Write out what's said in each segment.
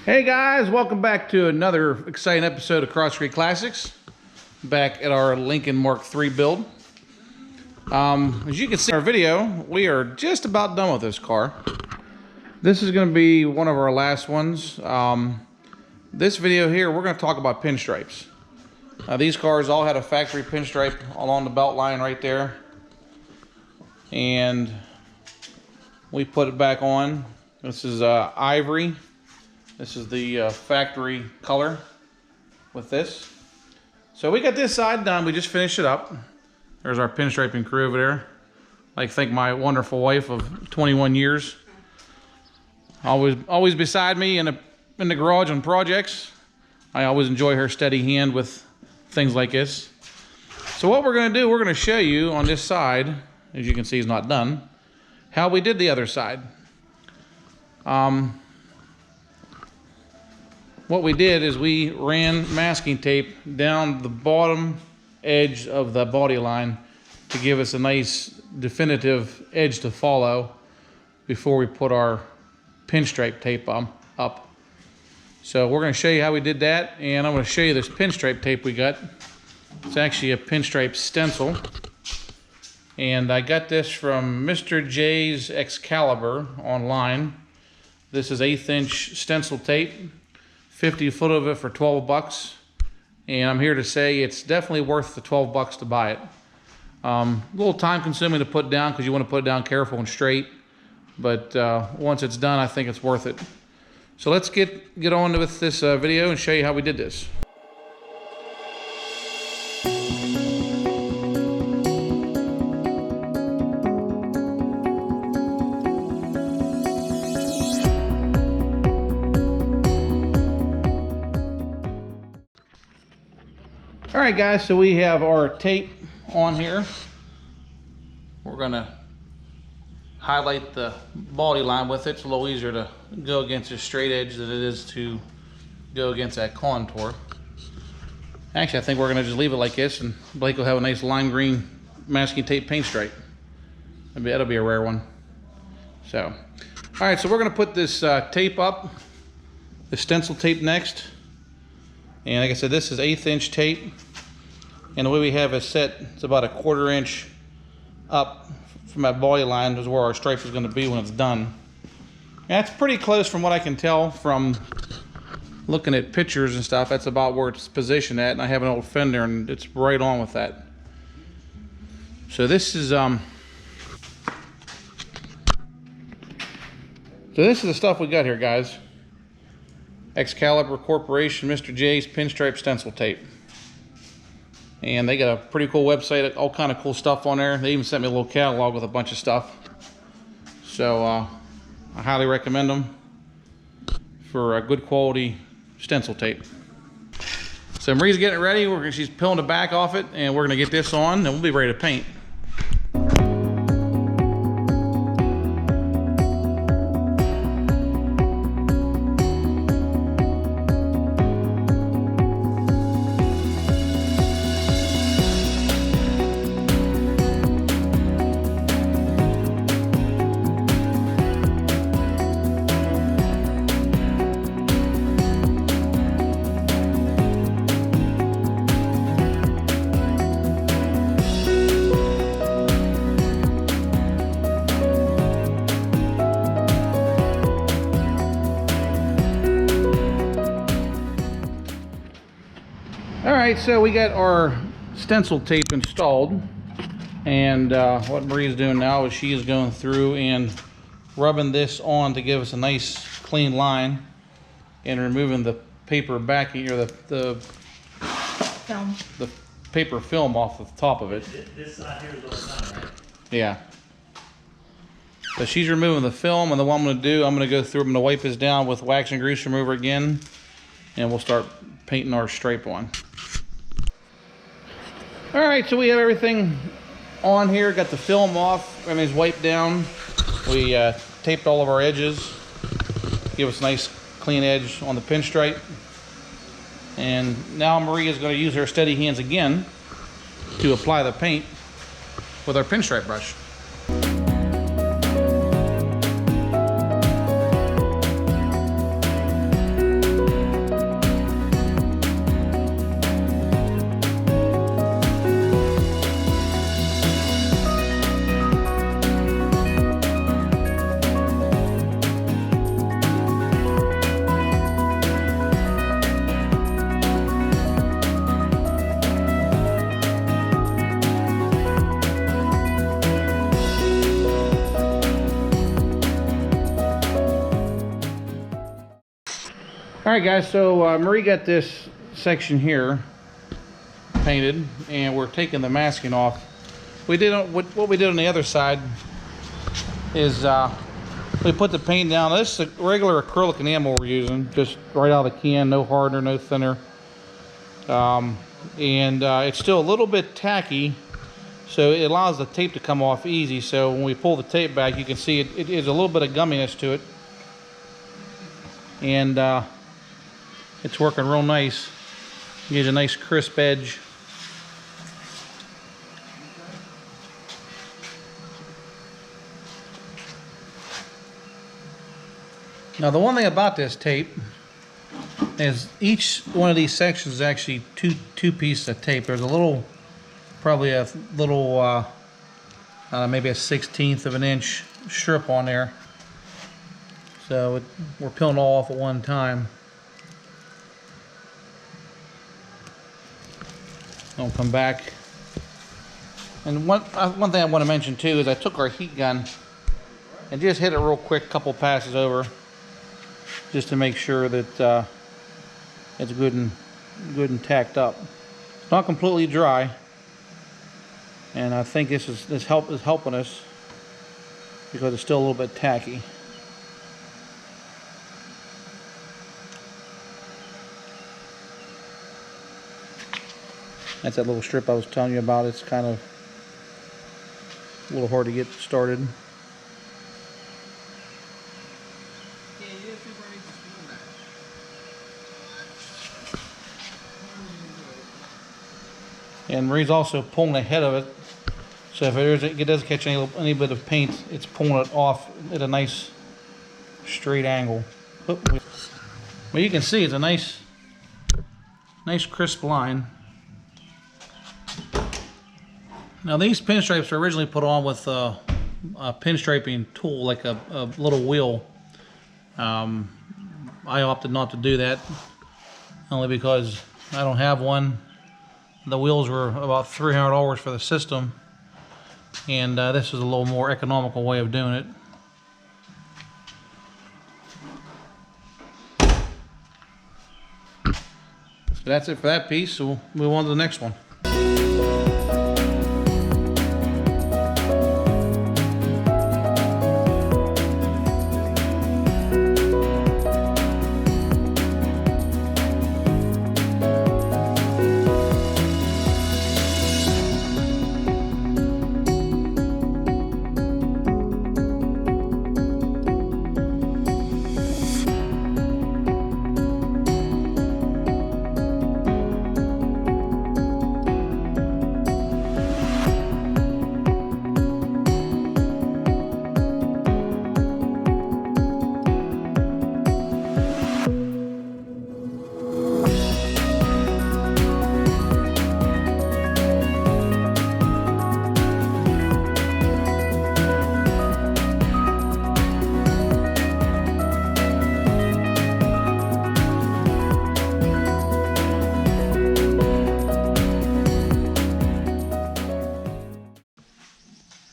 Hey guys, welcome back to another exciting episode of Cross Street Classics. Back at our Lincoln Mark III build. As you can see in our video, we are just about done with this car. This is going to be one of our last ones. This video here, we're going to talk about pinstripes. These cars all had a factory pinstripe along the belt line right there. And we put it back on. This is ivory. This is the factory color with this. So we got this side done. We just finished it up. There's our pinstriping crew over there. I thank my wonderful wife of 21 years. Always beside me in the garage on projects. I always enjoy her steady hand with things like this. So what we're going to do, we're going to show you on this side, as you can see, it's not done, how we did the other side. What we did is we ran masking tape down the bottom edge of the body line to give us a nice definitive edge to follow before we put our pinstripe tape up. So we're going to show you how we did that, and I'm going to show you this pinstripe tape we got. It's actually a pinstripe stencil, and I got this from Mr. J's Excalibur online. This is 1/8 inch stencil tape. 50 foot of it for 12 bucks. And I'm here to say it's definitely worth the 12 bucks to buy it. A little time consuming to put down because you want to put it down careful and straight. But once it's done, I think it's worth it. So let's get on with this video and show you how we did this. Alright guys, so we have our tape on here. We're going to highlight the body line with it. It's a little easier to go against a straight edge than it is to go against that contour. Actually, I think we're going to just leave it like this, and Blake will have a nice lime green masking tape paint stripe. That'll be a rare one. So, alright, so we're going to put this tape up, the stencil tape next. And like I said, this is 1/8 inch tape. And the way we have it set, it's about 1/4 inch up from that body line is where our stripe is going to be when it's done. And that's pretty close from what I can tell from looking at pictures and stuff. That's about where it's positioned at. And I have an old fender and it's right on with that. So this is the stuff we got here, guys. Excalibur Corporation, Mr. J's pinstripe stencil tape. And they got a pretty cool website, all kind of cool stuff on there. They even sent me a little catalog with a bunch of stuff. So I highly recommend them for a good quality stencil tape. So Marie's getting it ready. She's peeling the back off it, and we're going to get this on, and we'll be ready to paint. Alright, so we got our stencil tape installed, and what Marie's doing now is she is going through and rubbing this on to give us a nice clean line and removing the paper backing, or the Film. The paper film off the top of it. This side here is all done, right? Yeah. So she's removing the film, and the one I'm going to do, I'm going to go through, I'm going to wipe this down with wax and grease remover again, and we'll start painting our stripe on. Alright, so we have everything on here, got the film off, everything's wiped down. We taped all of our edges, give us a nice clean edge on the pinstripe. And now Marie is going to use her steady hands again to apply the paint with our pinstripe brush. Alright guys, so Marie got this section here painted, and we're taking the masking off. We did what we did on the other side is we put the paint down. This is a regular acrylic enamel we're using, just right out of the can, no hardener, no thinner. It's still a little bit tacky, so it allows the tape to come off easy. So when we pull the tape back, you can see it is a little bit of gumminess to it, and it's working real nice. Gives a nice crisp edge. Now the one thing about this tape is each one of these sections is actually two pieces of tape. There's a little, probably a little, maybe a 1/16 of an inch strip on there. So we're peeling it all off at one time. Don't come back. And one thing I want to mention too is I took our heat gun and just hit it real quick, couple passes over, just to make sure that it's good and tacked up. It's not completely dry, and I think this is helping us because it's still a little bit tacky. That's that little strip I was telling you about. It's kind of a little hard to get started. And Marie's also pulling the head of it, so if it does catch any bit of paint, it's pulling it off at a nice straight angle. Well, you can see it's a nice crisp line. Now these pinstripes were originally put on with a pinstriping tool, like a little wheel. I opted not to do that, only because I don't have one. The wheels were about $300 for the system, and this is a little more economical way of doing it. So that's it for that piece, so we'll move on to the next one.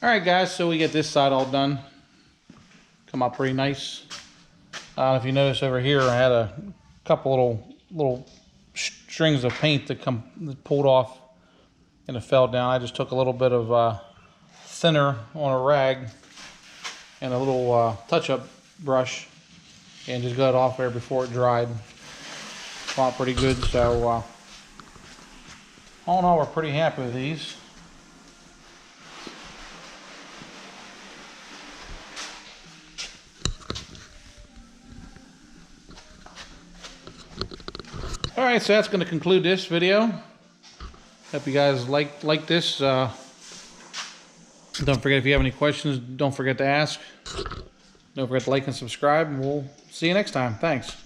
Alright guys, so we get this side all done. Come out pretty nice. If you notice over here, I had a couple little strings of paint that pulled off and it fell down. I just took a little bit of thinner on a rag and a little touch-up brush and just got it off there before it dried. Came out pretty good, so all in all, we're pretty happy with these. Alright, so that's going to conclude this video. Hope you guys like this. Don't forget, if you have any questions, don't forget to ask. Don't forget to like and subscribe, and we'll see you next time. Thanks.